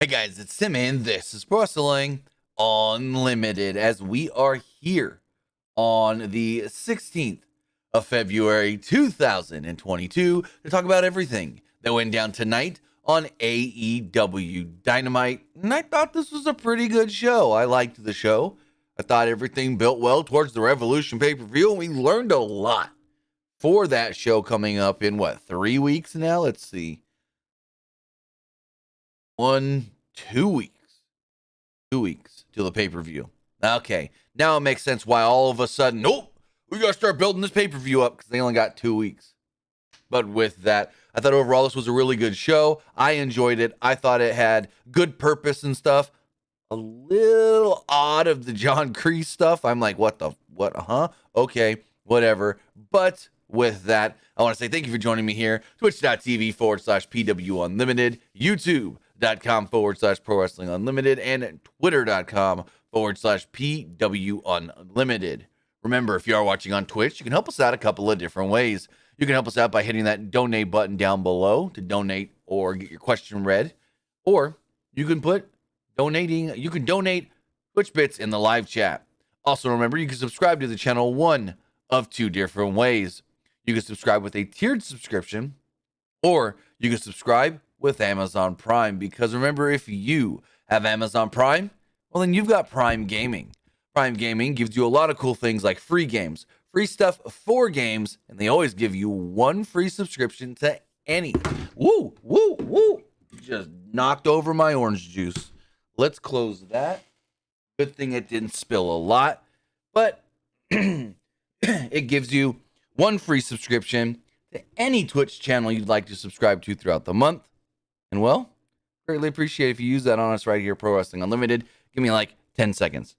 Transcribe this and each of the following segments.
Hey guys, it's Tim and this is Pro Wrestling Unlimited as we are here on the 16th of February 2022 to talk about everything that went down tonight on AEW Dynamite. And I thought this was a pretty good show. I liked the show. I thought everything built well towards the Revolution pay-per-view, and we learned a lot for that show coming up in 3 weeks now? Let's see. 2 weeks. 2 weeks till the pay-per-view. Okay, now it makes sense why all of a sudden, we gotta start building this pay-per-view up because they only got 2 weeks. But with that, I thought overall this was a really good show. I enjoyed it. I thought it had good purpose and stuff. A little odd of the John Kreese stuff. I'm like, what? Okay, whatever. But with that, I want to say thank you for joining me here. Twitch.tv/PWU Unlimited, YouTube.com/Pro Wrestling Unlimited, and Twitter.com/PWU Unlimited. Remember, if you are watching on Twitch, you can help us out a couple of different ways. You can help us out by hitting that donate button down below to donate or get your question read. Or you can donate Twitch bits in the live chat. Also, remember, you can subscribe to the channel one of two different ways. You can subscribe with a tiered subscription, or you can subscribe with Amazon Prime. Because remember, if you have Amazon Prime, well, then you've got Prime Gaming. Prime Gaming gives you a lot of cool things like free games, free stuff for games, and they always give you one free subscription to any. Woo! Just knocked over my orange juice. Let's close that. Good thing it didn't spill a lot, but it gives you one free subscription to any Twitch channel you'd like to subscribe to throughout the month. And well, greatly appreciate if you use that on us right here, Pro Wrestling Unlimited. Give me like 10 seconds.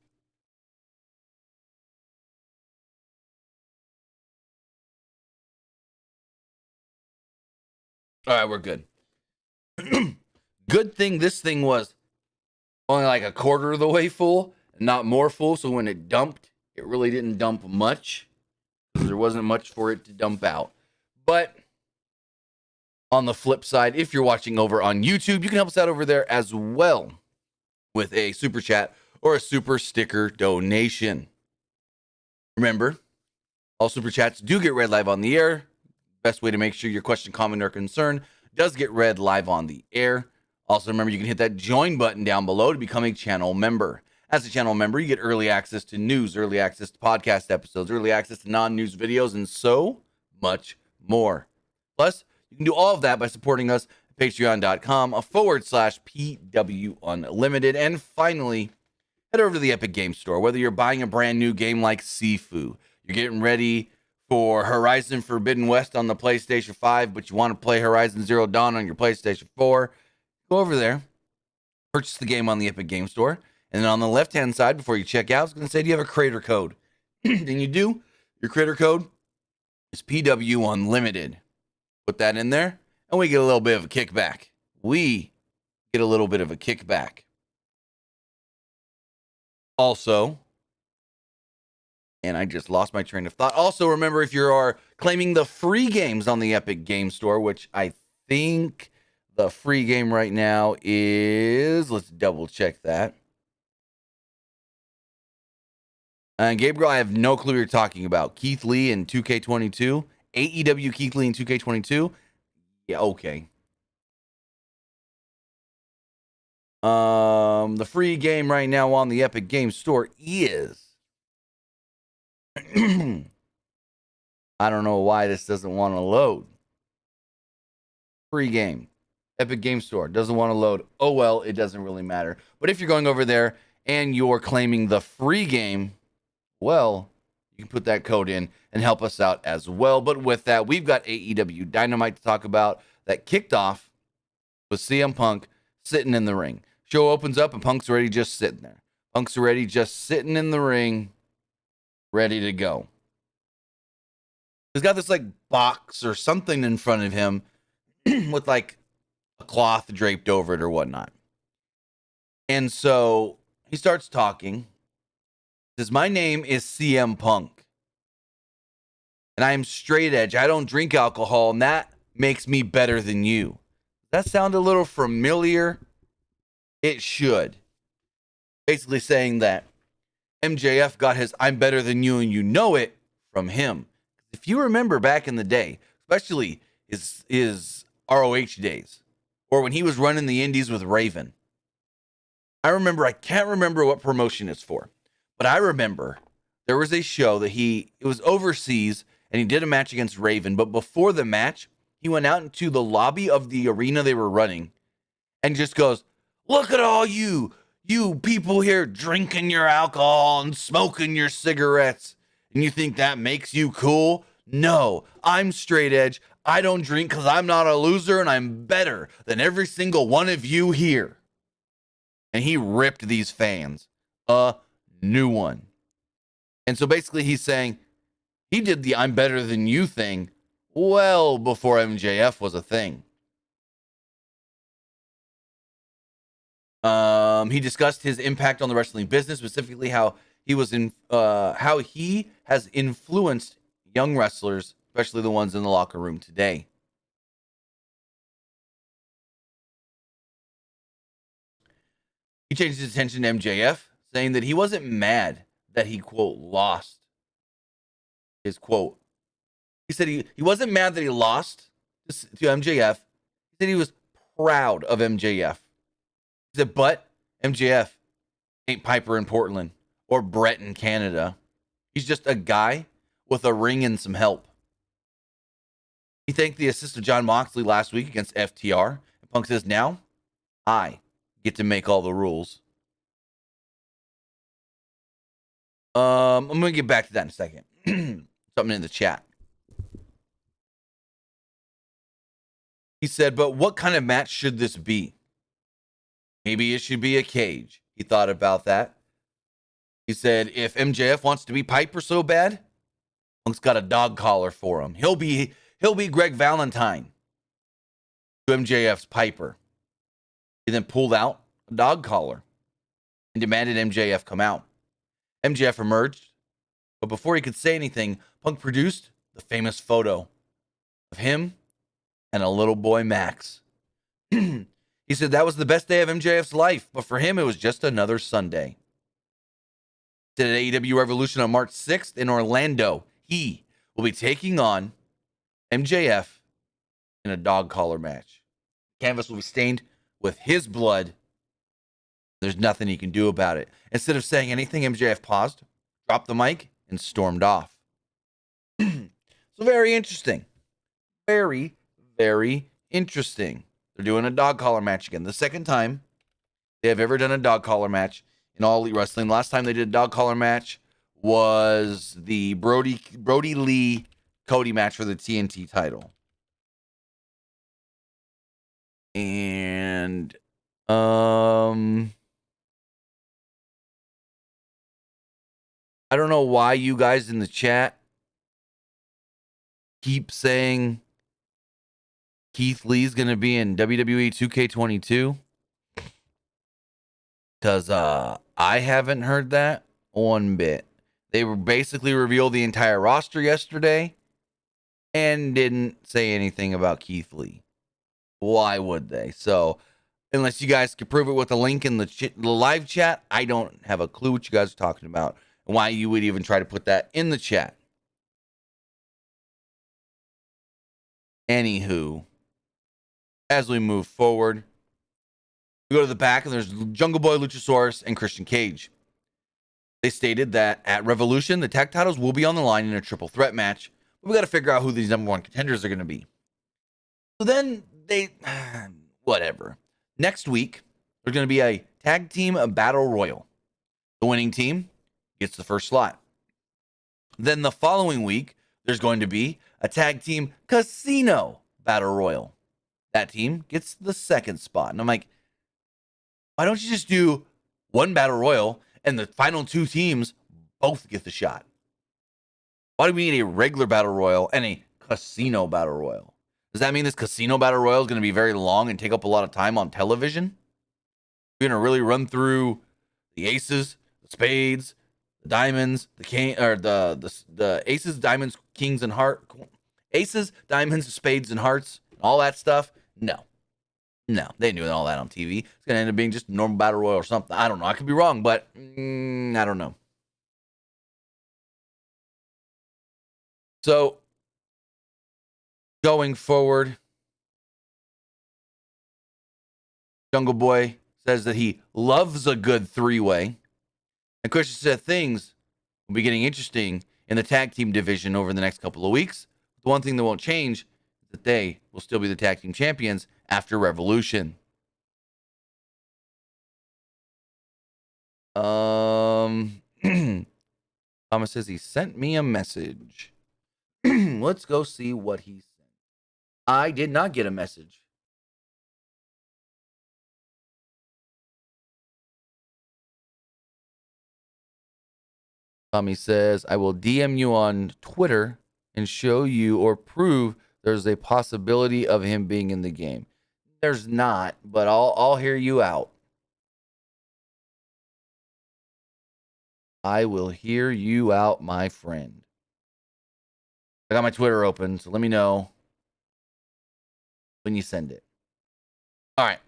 All right, we're good. Good thing this thing was only like a quarter of the way full, not more full. So when it dumped, it really didn't dump much because there wasn't much for it to dump out. But on the flip side, if you're watching over on YouTube, you can help us out over there as well with a super chat or a super sticker donation. Remember, all super chats do get read live on the air. Best way to make sure your question, comment, or concern does get read live on the air. Also, remember, you can hit that join button down below to become a channel member. As a channel member, you get early access to news, early access to podcast episodes, early access to non-news videos, and so much more. Plus, you can do all of that by supporting us at patreon.com/PW Unlimited. And finally, head over to the Epic Game Store. Whether you're buying a brand new game like Sifu, you're getting ready for Horizon Forbidden West on the PlayStation 5, but you want to play Horizon Zero Dawn on your PlayStation 4, go over there, purchase the game on the Epic Game Store, and then on the left-hand side, before you check out, it's going to say, do you have a creator code? Then you do. Your creator code is PW Unlimited. Put that in there, and we get a little bit of a kickback. Also, and I just lost my train of thought. Also, remember, if you are claiming the free games on the Epic Game Store, which I think the free game right now is, let's double check that. And Gabriel, I have no clue what you're talking about. Keith Lee in 2K22? AEW Keith Lee in 2K22? Yeah, okay. The free game right now on the Epic Game Store is I don't know why this doesn't want to load. Free game. Epic Game Store doesn't want to load. Oh, well, it doesn't really matter. But if you're going over there and you're claiming the free game, well, you can put that code in and help us out as well. But with that, we've got AEW Dynamite to talk about that kicked off with CM Punk sitting in the ring. Show opens up and Punk's already just sitting there. Punk's already just sitting in the ring, ready to go. He's got this like box or something in front of him with like a cloth draped over it or whatnot. And so he starts talking. He says, my name is CM Punk. And I am straight edge. I don't drink alcohol, and that makes me better than you. Does that sound a little familiar? It should. Basically saying that MJF got his "I'm better than you and you know it" from him. If you remember back in the day, especially his ROH days, or when he was running the indies with Raven, I can't remember what promotion it's for, but I remember there was a show that it was overseas and he did a match against Raven, but before the match, he went out into the lobby of the arena they were running and just goes, "Look at all you people here drinking your alcohol and smoking your cigarettes. And you think that makes you cool? No, I'm straight edge. I don't drink because I'm not a loser and I'm better than every single one of you here." And he ripped these fans a new one. And so basically he's saying he did the "I'm better than you" thing well before MJF was a thing. He discussed his impact on the wrestling business, specifically how he has influenced young wrestlers, especially the ones in the locker room today. He changed his attention to MJF, saying that he wasn't mad that he, quote, lost. His quote. He said he wasn't mad that he lost to MJF. He said he was proud of MJF. He said, but MJF ain't Piper in Portland or Brett in Canada. He's just a guy with a ring and some help. He thanked the assist of Jon Moxley last week against FTR. And Punk says, now I get to make all the rules. I'm going to get back to that in a second. Something in the chat. He said, but what kind of match should this be? Maybe it should be a cage. He thought about that. He said, if MJF wants to be Piper so bad, Punk's got a dog collar for him. He'll be Greg Valentine to MJF's Piper. He then pulled out a dog collar and demanded MJF come out. MJF emerged, but before he could say anything, Punk produced the famous photo of him and a little boy Max. He said that was the best day of MJF's life, but for him, it was just another Sunday. At AEW Revolution on March 6th in Orlando, he will be taking on MJF in a dog collar match. Canvas will be stained with his blood. There's nothing he can do about it. Instead of saying anything, MJF paused, dropped the mic, and stormed off. So very interesting. Very, very interesting. They're doing a dog collar match again. The second time they have ever done a dog collar match in All Elite Wrestling. Last time they did a dog collar match was the Brody Lee Cody match for the TNT title. And I don't know why you guys in the chat keep saying Keith Lee's going to be in WWE 2K22. Because I haven't heard that one bit. They were basically revealed the entire roster yesterday and didn't say anything about Keith Lee. Why would they? So, unless you guys can prove it with a link in the live chat, I don't have a clue what you guys are talking about and why you would even try to put that in the chat. Anywho, as we move forward, we go to the back and there's Jungle Boy, Luchasaurus, and Christian Cage. They stated that at Revolution, the tag titles will be on the line in a triple threat match. But we got to figure out who these number one contenders are going to be. So then whatever. Next week, there's going to be a tag team battle royal. The winning team gets the first slot. Then the following week, there's going to be a tag team casino battle royal. That team gets the second spot. And I'm like, why don't you just do one battle royal and the final two teams both get the shot? Why do we need a regular battle royal and a casino battle royal? Does that mean this casino battle royal is going to be very long and take up a lot of time on television? We're going to really run through the aces, the spades, the diamonds, the king, or the aces, diamonds, kings, and heart, aces, diamonds, spades, and hearts, and all that stuff? No. No, they ain't doing all that on TV. It's going to end up being just a normal battle royal or something. I don't know. I could be wrong, but I don't know. So, going forward, Jungle Boy says that he loves a good three-way. And Christian said things will be getting interesting in the tag team division over the next couple of weeks. The one thing that won't change is that they will still be the tag team champions after Revolution. Thomas says he sent me a message. Let's go see what he sent. I did not get a message. Tommy says, I will DM you on Twitter and show you or prove there's a possibility of him being in the game. There's not, but I'll hear you out. I will hear you out, my friend. I got my Twitter open, so let me know when you send it. All right.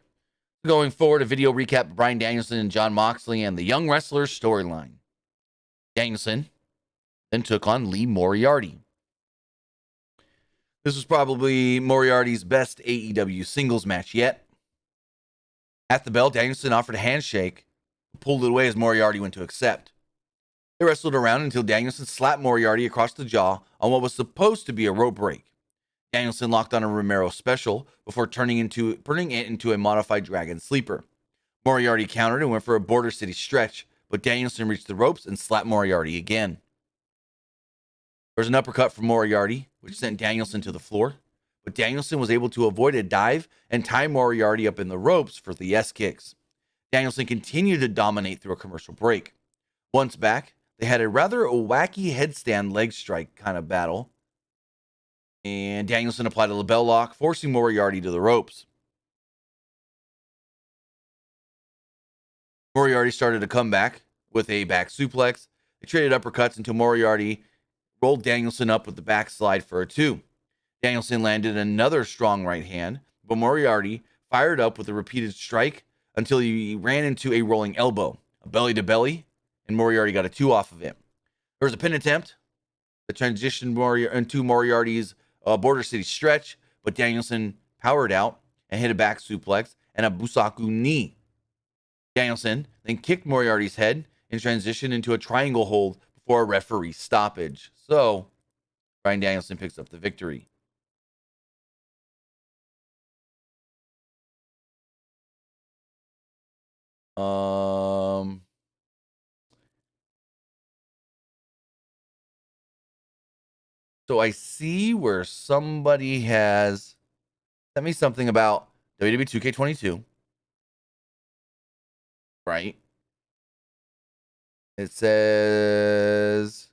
Going forward, a video recap of Bryan Danielson and Jon Moxley and the Young Wrestlers storyline. Danielson then took on Lee Moriarty. This was probably Moriarty's best AEW singles match yet. At the bell, Danielson offered a handshake, but pulled it away as Moriarty went to accept. They wrestled around until Danielson slapped Moriarty across the jaw on what was supposed to be a rope break. Danielson locked on a Romero special before turning it into a modified Dragon Sleeper. Moriarty countered and went for a Border City stretch, but Danielson reached the ropes and slapped Moriarty again. There was an uppercut from Moriarty, which sent Danielson to the floor, but Danielson was able to avoid a dive and tie Moriarty up in the ropes for the S-kicks. Danielson continued to dominate through a commercial break. Once back, they had a rather wacky headstand leg strike kind of battle, and Danielson applied a label lock, forcing Moriarty to the ropes. Moriarty started to come back with a back suplex. They traded uppercuts until Moriarty rolled Danielson up with the backslide for a 2. Danielson landed another strong right hand, but Moriarty fired up with a repeated strike until he ran into a rolling elbow, a belly to belly, and Moriarty got a 2 off of it. There was a pin attempt that transitioned into Moriarty's Border City stretch, but Danielson powered out and hit a back suplex and a Busaku knee. Danielson then kicked Moriarty's head and transitioned into a triangle hold before a referee stoppage. So, Bryan Danielson picks up the victory. So I see where somebody has sent me something about WWE 2K22. Right? It says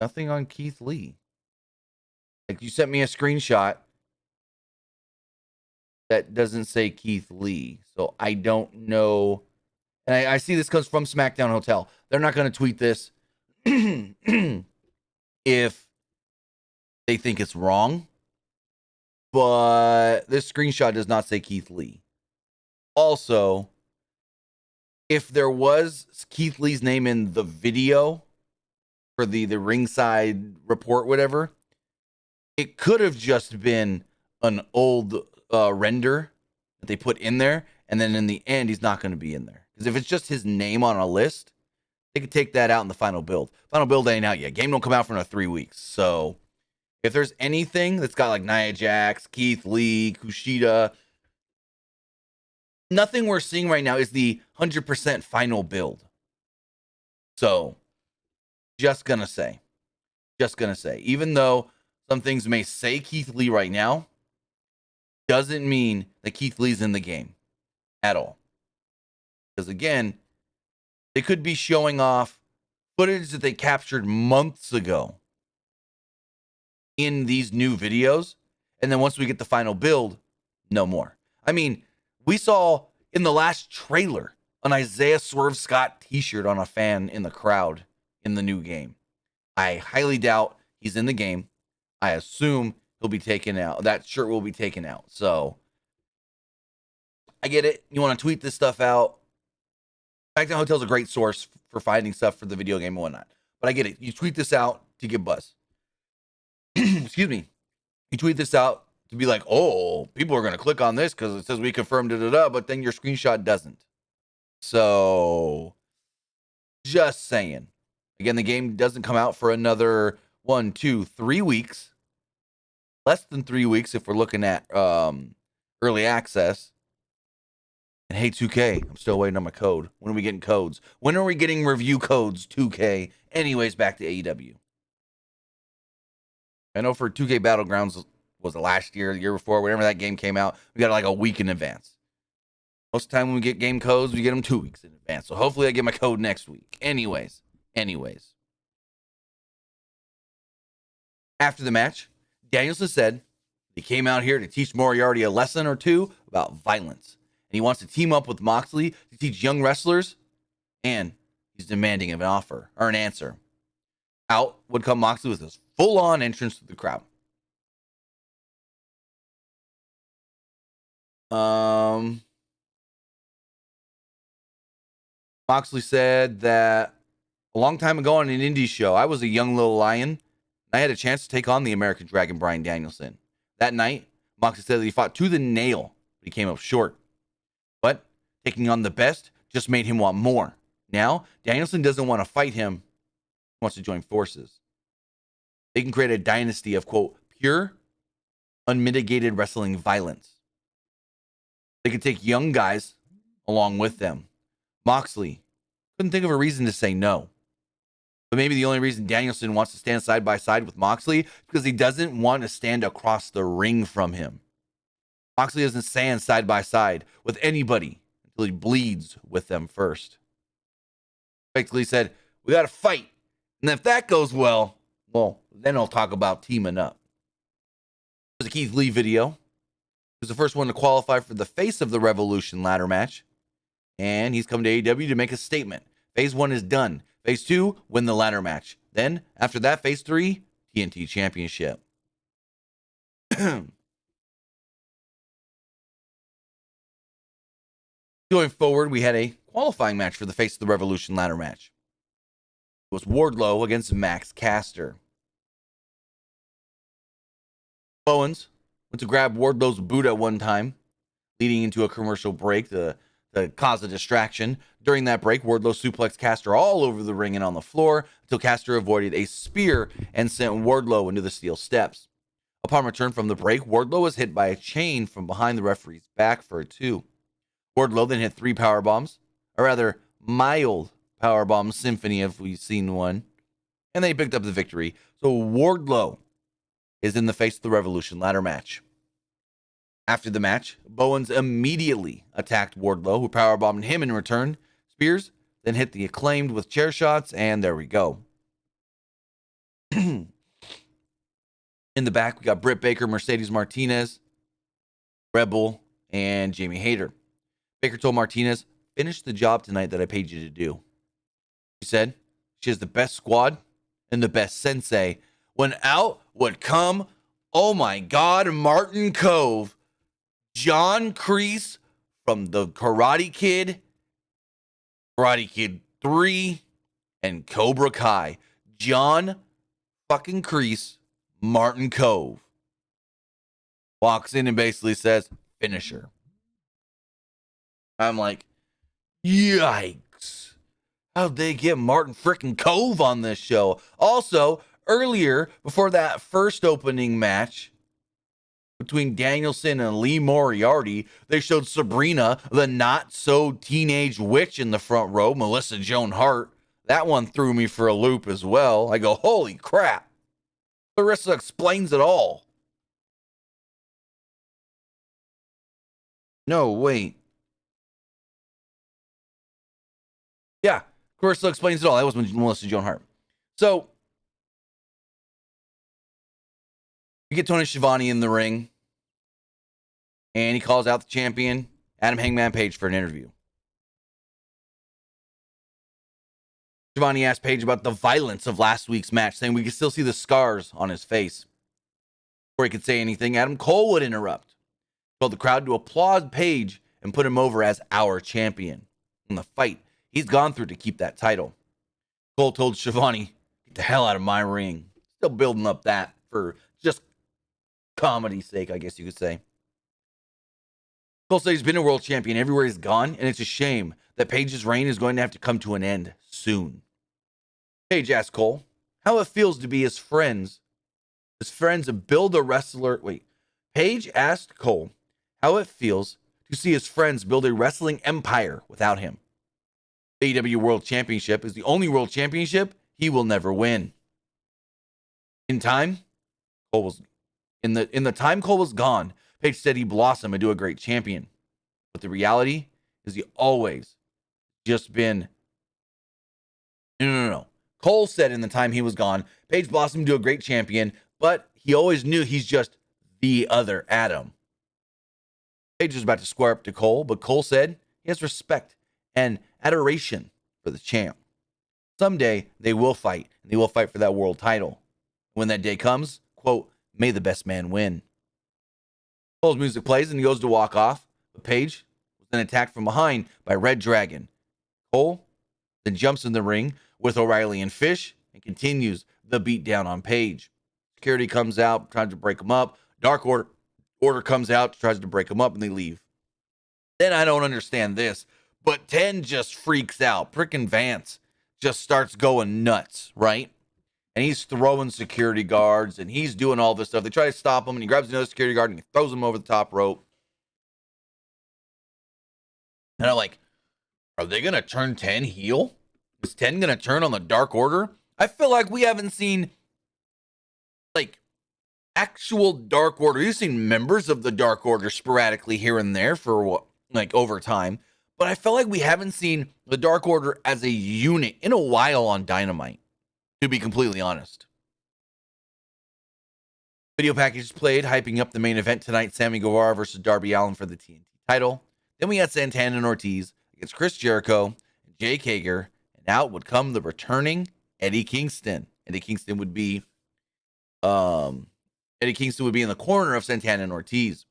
nothing on Keith Lee. Like, you sent me a screenshot that doesn't say Keith Lee. So I don't know. And I see this comes from SmackDown Hotel. They're not going to tweet this if they think it's wrong. But this screenshot does not say Keith Lee. Also, if there was Keith Lee's name in the video for the ringside report, whatever, it could have just been an old render that they put in there, and then in the end, he's not going to be in there. Because if it's just his name on a list, they could take that out in the final build. Final build ain't out yet. Game don't come out for another 3 weeks. So if there's anything that's got like Nia Jax, Keith Lee, Kushida, nothing we're seeing right now is the 100% final build. So just gonna say, even though some things may say Keith Lee right now, doesn't mean that Keith Lee's in the game at all. Because again, they could be showing off footage that they captured months ago in these new videos. And then once we get the final build, no more. I mean, we saw in the last trailer an Isaiah Swerve Scott T-shirt on a fan in the crowd in the new game. I highly doubt he's in the game. I assume he'll be taken out. That shirt will be taken out. So I get it. You want to tweet this stuff out. SmackDown Hotel's a great source for finding stuff for the video game and whatnot. But I get it. You tweet this out to get buzz. Excuse me. You tweet this out to be like, oh, people are going to click on this because it says we confirmed it, but then your screenshot doesn't. So, just saying. Again, the game doesn't come out for another 1, 2, 3 weeks. Less than 3 weeks if we're looking at early access. And hey, 2K, I'm still waiting on my code. When are we getting codes? When are we getting review codes, 2K? Anyways, back to AEW. I know for 2K Battlegrounds, was it last year, the year before, whenever that game came out, we got like a week in advance. Most of the time when we get game codes, we get them 2 weeks in advance. So hopefully I get my code next week. Anyways. After the match, Danielson said he came out here to teach Moriarty a lesson or two about violence. And he wants to team up with Moxley to teach young wrestlers. And he's demanding an offer or an answer. Out would come Moxley with his full-on entrance to the crowd. Moxley said that a long time ago on an indie show, I was a young little lion. And I had a chance to take on the American Dragon, Bryan Danielson. That night, Moxley said that he fought to the nail, but he came up short. But taking on the best just made him want more. Now, Danielson doesn't want to fight him. He wants to join forces. They can create a dynasty of, quote, pure, unmitigated wrestling violence. They could take young guys along with them. Moxley couldn't think of a reason to say no. But maybe the only reason Danielson wants to stand side by side with Moxley is because he doesn't want to stand across the ring from him. Moxley doesn't stand side by side with anybody until he bleeds with them first. Effectively said, we got to fight. And if that goes well, then I'll talk about teaming up. There's a Keith Lee video. He was the first one to qualify for the Face of the Revolution ladder match. And he's come to AEW to make a statement. Phase 1 is done. Phase 2, win the ladder match. Then, after that, Phase 3, TNT Championship. Going forward, we had a qualifying match for the Face of the Revolution ladder match. It was Wardlow against Max Caster. Bowens went to grab Wardlow's boot at one time, leading into a commercial break to cause a distraction. During that break, Wardlow suplexed Caster all over the ring and on the floor until Caster avoided a spear and sent Wardlow into the steel steps. Upon return from the break, Wardlow was hit by a chain from behind the referee's back for a 2. Wardlow then hit 3 power bombs, or rather mild powerbomb symphony if we've seen one, and they picked up the victory. So Wardlow is in the Face of the Revolution ladder match. After the match, Bowens immediately attacked Wardlow, who powerbombed him in return. Spears then hit the Acclaimed with chair shots, and there we go. In the back, we got Britt Baker, Mercedes Martinez, Rebel, and Jamie Hayter. Baker told Martinez, finish the job tonight that I paid you to do. She said she has the best squad and the best sensei. When out would come, oh my God, Martin Cove, John Kreese from the Karate Kid 3, and Cobra Kai. John fucking Kreese, Martin Cove, walks in and basically says, finisher. I'm like, yikes. How'd they get Martin frickin' Cove on this show? Also, earlier, before that first opening match between Danielson and Lee Moriarty, they showed Sabrina, the not-so-teenage witch in the front row, Melissa Joan Hart. That one threw me for a loop as well. I go, holy crap. Clarissa explains it all. No, wait. Yeah, Clarissa explains it all. That was Melissa Joan Hart. So, we get Tony Schiavone in the ring, and he calls out the champion, Adam Hangman Page, for an interview. Schiavone asked Page about the violence of last week's match, saying we could still see the scars on his face. Before he could say anything, Adam Cole would interrupt. He told the crowd to applaud Page and put him over as our champion in the fight he's gone through to keep that title. Cole told Schiavone, "Get the hell out of my ring." Still building up that for just comedy's sake, I guess you could say. Cole said he's been a world champion everywhere he's gone, and it's a shame that Page's reign is going to have to come to an end soon. Page asked Cole how it feels to be his friends build a wrestler. Page asked Cole how it feels to see his friends build a wrestling empire without him. The AEW World Championship is the only world championship he will never win. In the time Cole was gone, Page said he blossomed into a great champion. But the reality is he always just been... No. Cole said in the time he was gone, Page blossomed into a great champion, but he always knew he's just the other Adam. Page was about to square up to Cole, but Cole said he has respect and adoration for the champ. Someday they will fight, and they will fight for that world title. When that day comes, quote, "May the best man win." Cole's music plays and he goes to walk off, but Page was then attacked from behind by Red Dragon. Cole then jumps in the ring with O'Reilly and Fish and continues the beatdown on Page. Security comes out, trying to break him up. Dark Order comes out, tries to break him up, and they leave. Then I don't understand this, but 10 just freaks out. Frickin' Vance just starts going nuts, right? And he's throwing security guards, and he's doing all this stuff. They try to stop him, and he grabs another security guard, and he throws him over the top rope. And I'm like, are they going to turn 10 heel? Is 10 going to turn on the Dark Order? I feel like we haven't seen, actual Dark Order. You've seen members of the Dark Order sporadically here and there for, over time. But I feel like we haven't seen the Dark Order as a unit in a while on Dynamite, to be completely honest. Video package played, hyping up the main event tonight, Sammy Guevara versus Darby Allin for the TNT title. Then we had Santana and Ortiz against Chris Jericho and Jake Hager, and out would come the returning Eddie Kingston. Eddie Kingston would be in the corner of Santana and Ortiz.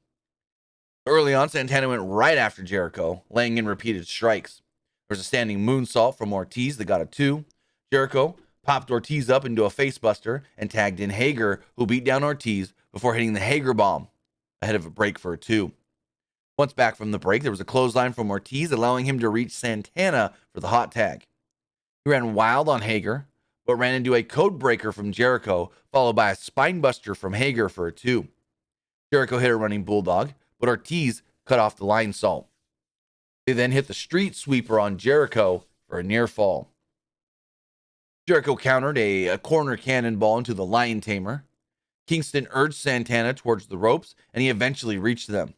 Early on, Santana went right after Jericho, laying in repeated strikes. There was a standing moonsault from Ortiz that got a 2. Jericho popped Ortiz up into a facebuster and tagged in Hager, who beat down Ortiz before hitting the Hager bomb ahead of a break for a 2. Once back from the break, there was a clothesline from Ortiz, allowing him to reach Santana for the hot tag. He ran wild on Hager, but ran into a code breaker from Jericho, followed by a spinebuster from Hager for a 2. Jericho hit a running bulldog, but Ortiz cut off the line salt. They then hit the street sweeper on Jericho for a near fall. Jericho countered a corner cannonball into the Lion Tamer. Kingston urged Santana towards the ropes, and he eventually reached them.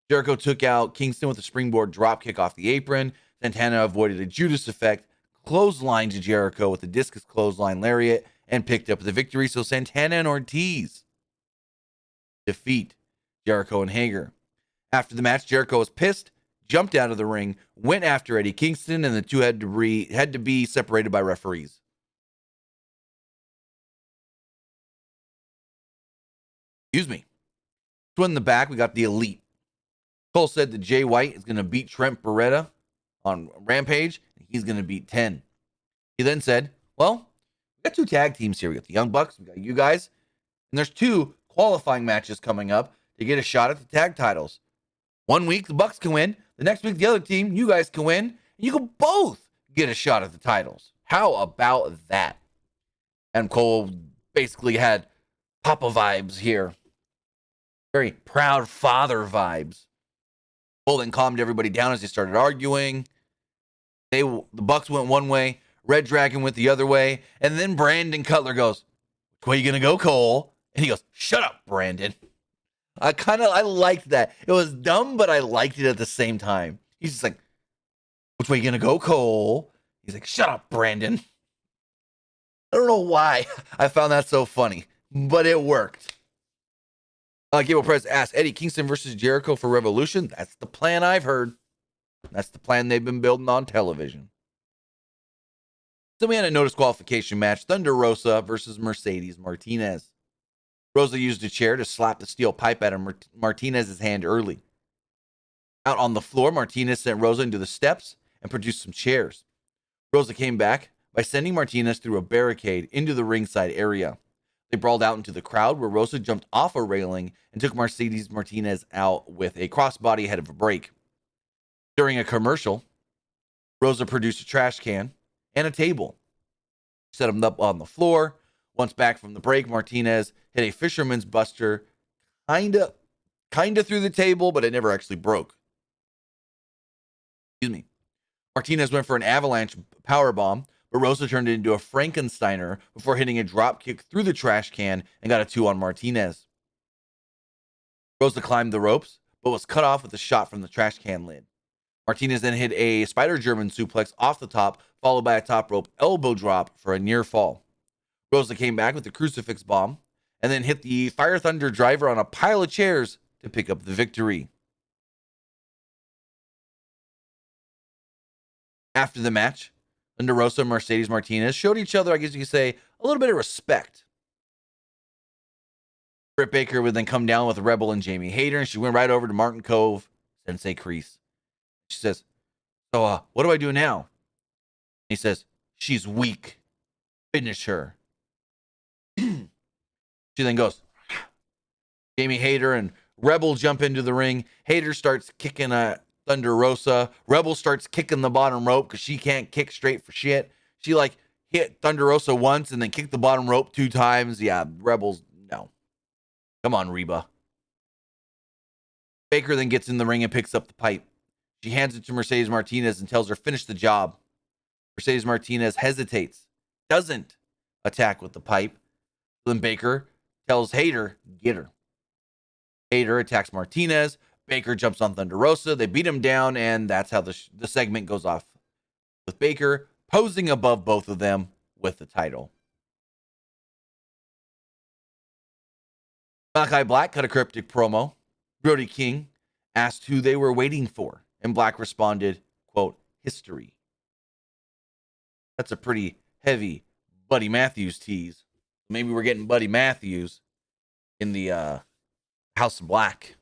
Jericho took out Kingston with a springboard dropkick off the apron. Santana avoided a Judas effect, clotheslined to Jericho with a discus clothesline lariat, and picked up the victory. So Santana and Ortiz defeat Jericho and Hager. After the match, Jericho was pissed, jumped out of the ring, went after Eddie Kingston, and the two had to be separated by referees. Excuse me. So in the back, we got the Elite. Cole said that Jay White is going to beat Trent Beretta on Rampage, and he's going to beat 10. He then said, well, we got 2 tag teams here. We got the Young Bucks, we got you guys, and there's 2 qualifying matches coming up to get a shot at the tag titles. One week, the Bucks can win. The next week, the other team, you guys can win. And you can both get a shot at the titles. How about that? And Cole basically had Papa vibes here. Very proud father vibes. Cole then calmed everybody down as they started arguing. The Bucks went one way. Red Dragon went the other way. And then Brandon Cutler goes, "Which way you going to go, Cole?" And he goes, "Shut up, Brandon." I liked that. It was dumb, but I liked it at the same time. He's just like, "Which way you gonna go, Cole?" He's like, "Shut up, Brandon." I don't know why I found that so funny, but it worked. Gable Press asked, Eddie Kingston versus Jericho for Revolution? That's the plan I've heard. That's the plan they've been building on television. Then we had a no disqualification match. Thunder Rosa versus Mercedes Martinez. Rosa used a chair to slap the steel pipe out of Martinez's hand early. Out on the floor, Martinez sent Rosa into the steps and produced some chairs. Rosa came back by sending Martinez through a barricade into the ringside area. They brawled out into the crowd where Rosa jumped off a railing and took Mercedes Martinez out with a crossbody ahead of a break. During a commercial, Rosa produced a trash can and a table. Set them up on the floor. Once back from the break, Martinez hit a fisherman's buster kinda through the table, but it never actually broke. Excuse me. Martinez went for an avalanche powerbomb, but Rosa turned it into a Frankensteiner before hitting a drop kick through the trash can and got a 2 on Martinez. Rosa climbed the ropes, but was cut off with a shot from the trash can lid. Martinez then hit a spider German suplex off the top, followed by a top rope elbow drop for a near fall. Rosa came back with the crucifix bomb, and then hit the Fire Thunder driver on a pile of chairs to pick up the victory. After the match, Thunder Rosa and Mercedes Martinez showed each other, I guess you could say, a little bit of respect. Britt Baker would then come down with Rebel and Jamie Hayter, and she went right over to Martin Cove, Sensei Kreese. She says, so, what do I do now? He says, she's weak. Finish her. She then goes, Jamie Hayter and Rebel jump into the ring. Hayter starts kicking Thunder Rosa. Rebel starts kicking the bottom rope because she can't kick straight for shit. She hit Thunder Rosa once and then kicked the bottom rope 2 times. Yeah, Rebel's, no. Come on, Reba. Baker then gets in the ring and picks up the pipe. She hands it to Mercedes Martinez and tells her, finish the job. Mercedes Martinez hesitates, doesn't attack with the pipe. Then Baker tells Hayter, get her. Hayter attacks Martinez. Baker jumps on Thunder Rosa. They beat him down, and that's how the segment goes off, with Baker posing above both of them with the title. Malachi Black cut a cryptic promo. Brody King asked who they were waiting for, and Black responded, quote, history. That's a pretty heavy Buddy Matthews tease. Maybe we're getting Buddy Matthews in the House of Black.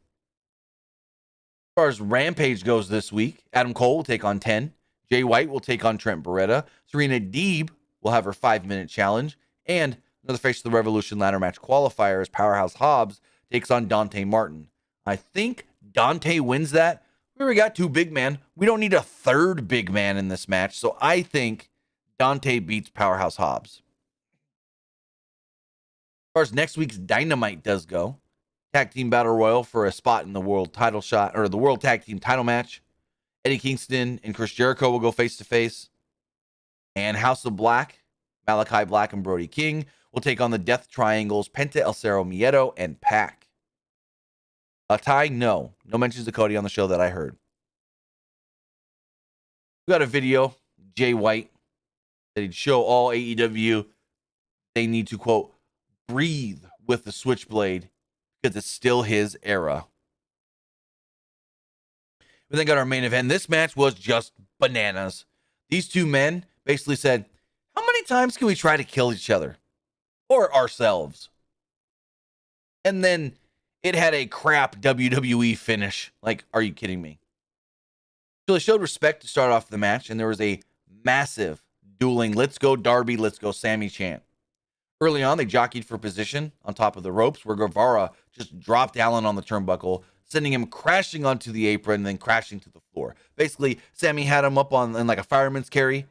As far as Rampage goes this week, Adam Cole will take on 10. Jay White will take on Trent Beretta. Serena Deeb will have her 5-minute challenge. And another Face of the Revolution ladder match qualifier as Powerhouse Hobbs takes on Dante Martin. I think Dante wins that. We already got 2 big men. We don't need a 3rd big man in this match. So I think Dante beats Powerhouse Hobbs. As far as next week's Dynamite does go, Tag Team Battle Royal for a spot in the World Title shot, or the World Tag Team Title match. Eddie Kingston and Chris Jericho will go face to face. And House of Black, Malachi Black and Brody King will take on the Death Triangles, Penta El Cerro Miedo and Pac. Ty, no mentions of Cody on the show that I heard. We got a video, Jay White, that he'd show all AEW they need to, quote, breathe with the Switchblade because it's still his era. We then got our main event. This match was just bananas. These 2 men basically said, how many times can we try to kill each other? Or ourselves? And then it had a crap WWE finish. Like, are you kidding me? So they showed respect to start off the match, and there was a massive dueling let's go Darby, let's go Sammy chant. Early on, they jockeyed for position on top of the ropes where Guevara just dropped Allen on the turnbuckle, sending him crashing onto the apron and then crashing to the floor. Basically, Sammy had him up in like a fireman's carry,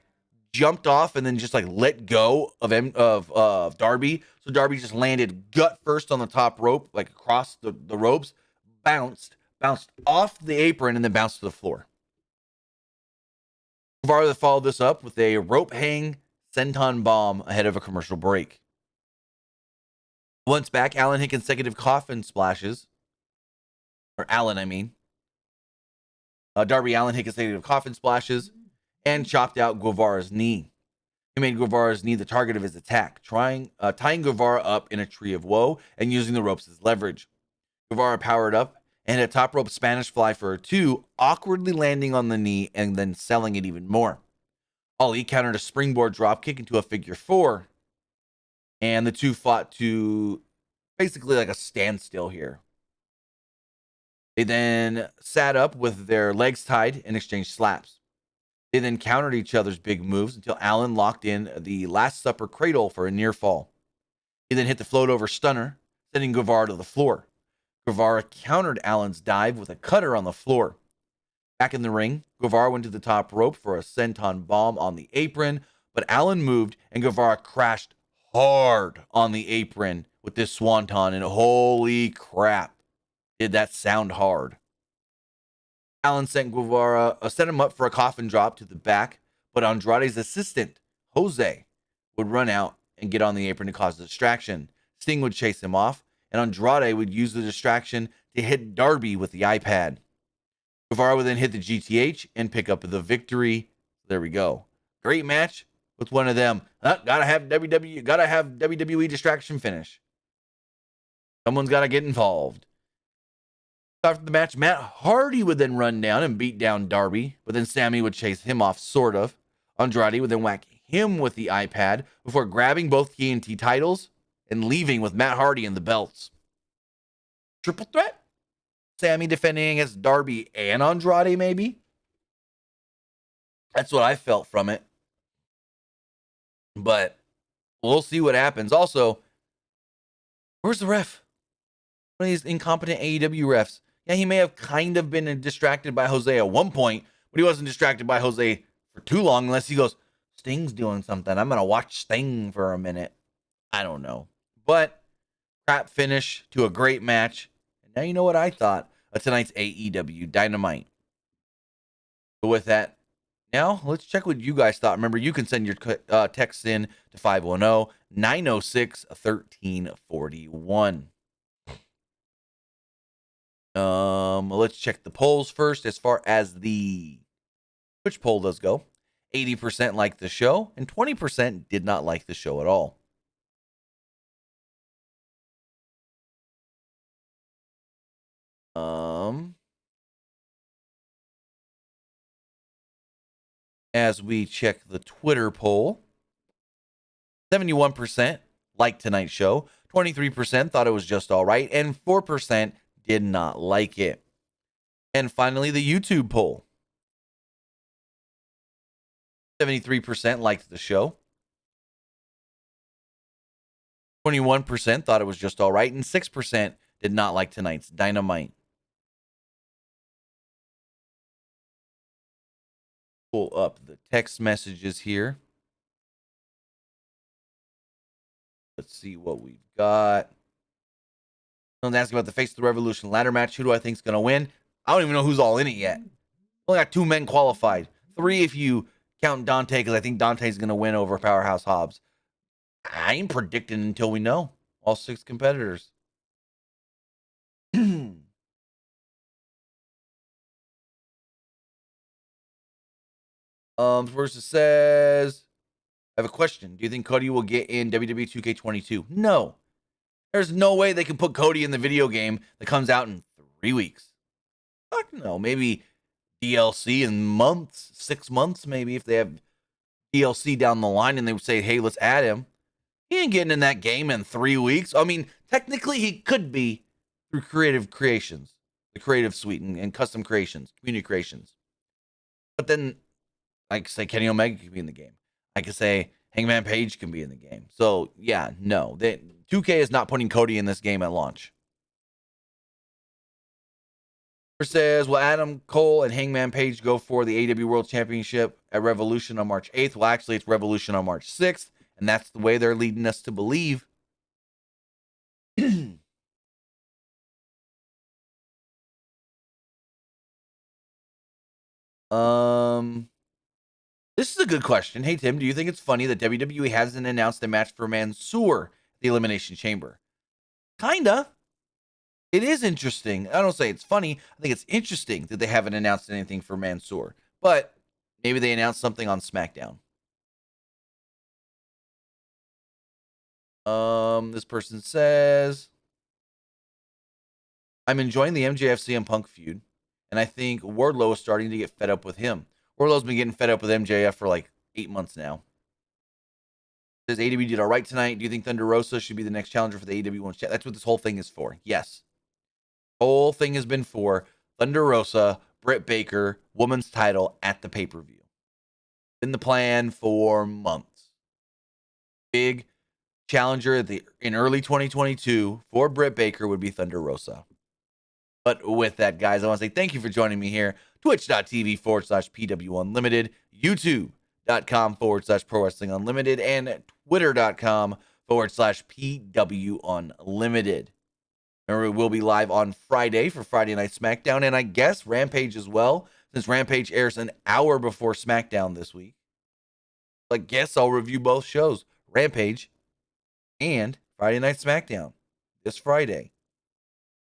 jumped off, and then just let go of Darby. So Darby just landed gut first on the top rope, like across the ropes, bounced off the apron, and then bounced to the floor. Guevara followed this up with a rope hang senton bomb ahead of a commercial break. Once back, Allen hit consecutive coffin splashes. Or Allen, I mean. Darby Allin hit consecutive coffin splashes and chopped out Guevara's knee. He made Guevara's knee the target of his attack, tying Guevara up in a tree of woe and using the ropes as leverage. Guevara powered up and hit a top rope Spanish fly for a 2, awkwardly landing on the knee and then selling it even more. Ali countered a springboard dropkick into a figure 4. And the 2 fought to basically like a standstill here. They then sat up with their legs tied and exchanged slaps. They then countered each other's big moves until Allen locked in the Last Supper cradle for a near fall. He then hit the float over stunner, sending Guevara to the floor. Guevara countered Allen's dive with a cutter on the floor. Back in the ring, Guevara went to the top rope for a senton bomb on the apron, but Allen moved and Guevara crashed hard on the apron with this swanton, and holy crap, did that sound hard. Allen sent him up for a coffin drop to the back, but Andrade's assistant, Jose, would run out and get on the apron to cause a distraction. Sting would chase him off, and Andrade would use the distraction to hit Darby with the iPad. Guevara would then hit the GTH and pick up the victory. There we go. Great match with one of them. Gotta have WWE distraction finish. Someone's got to get involved. After the match, Matt Hardy would then run down and beat down Darby, but then Sammy would chase him off, sort of. Andrade would then whack him with the iPad before grabbing both TNT titles and leaving with Matt Hardy and the belts. Triple threat? Sammy defending against Darby and Andrade, maybe? That's what I felt from it. But we'll see what happens. Also, where's the ref? One of these incompetent AEW refs. Yeah, he may have kind of been distracted by Jose at one point, but he wasn't distracted by Jose for too long unless he goes, Sting's doing something. I'm going to watch Sting for a minute. I don't know. But crap finish to a great match. And now you know what I thought of tonight's AEW Dynamite. But with that, now let's check what you guys thought. Remember, you can send your texts in to 510-906-1341. Let's check the polls first as far as the Twitch poll does go. 80% liked the show and 20% did not like the show at all. As we check the Twitter poll, 71% liked tonight's show, 23% thought it was just all right, and 4% did not like it. And finally, the YouTube poll. 73% liked the show. 21% thought it was just all right, and 6% did not like tonight's Dynamite. Pull up the text messages here. Let's see what we've got. Someone's asking about the Face of the Revolution ladder match. Who do I think is going to win? I don't even know who's all in it yet. Only got 2 men qualified. 3 if you count Dante, because I think Dante's going to win over Powerhouse Hobbs. I ain't predicting until we know all 6 competitors. Versus says, I have a question. Do you think Cody will get in WWE 2K22? No. There's no way they can put Cody in the video game that comes out in 3 weeks. Fuck no. Maybe DLC in months, 6 months, maybe, if they have DLC down the line and they would say, hey, let's add him. He ain't getting in that game in 3 weeks. I mean, technically he could be through Creative Creations, the Creative Suite and Custom Creations, Community Creations. But then I could say Kenny Omega could be in the game. I could say Hangman Page can be in the game. So, yeah, no. 2K is not putting Cody in this game at launch. Says, will Adam Cole and Hangman Page go for the AEW World Championship at Revolution on March 8th? Well, actually, it's Revolution on March 6th, and that's the way they're leading us to believe. This is a good question. Hey, Tim, do you think it's funny that WWE hasn't announced a match for Mansoor at the Elimination Chamber? Kinda. It is interesting. I don't say it's funny. I think it's interesting that they haven't announced anything for Mansoor. But maybe they announced something on SmackDown. This person says, I'm enjoying the MJF CM Punk feud, and I think Wardlow is starting to get fed up with him. Wardlow's been getting fed up with MJF for like 8 months now. Says AEW did all right tonight. Do you think Thunder Rosa should be the next challenger for the AEW Women's Champion? That's what this whole thing is for. Yes. Whole thing has been for Thunder Rosa, Britt Baker, women's title at the pay-per-view. Been the plan for months. Big challenger in early 2022 for Britt Baker would be Thunder Rosa. But with that, guys, I want to say thank you for joining me here. Twitch.tv/PW Unlimited, YouTube.com/Pro Wrestling Unlimited, and Twitter.com/PW Unlimited. Remember, we will be live on Friday for Friday Night SmackDown, and I guess Rampage as well, since Rampage airs an hour before SmackDown this week. I guess I'll review both shows, Rampage and Friday Night SmackDown, this Friday.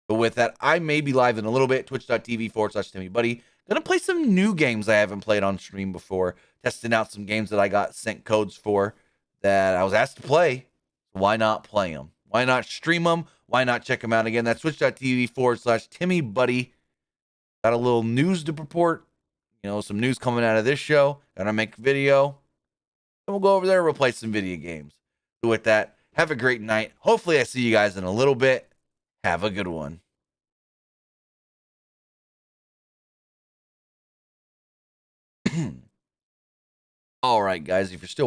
But with that, I may be live in a little bit, twitch.tv/TimmyBuddy. Gonna play some new games I haven't played on stream before, testing out some games that I got sent codes for that I was asked to play. Why not play them? Why not stream them? Why not check them out again? That's twitch.tv/TimmyBuddy. Got a little news to report. Some news coming out of this show. Gonna make a video. And we'll go over there and we'll play some video games. So with that, have a great night. Hopefully I see you guys in a little bit. Have a good one. All right, guys, if you're still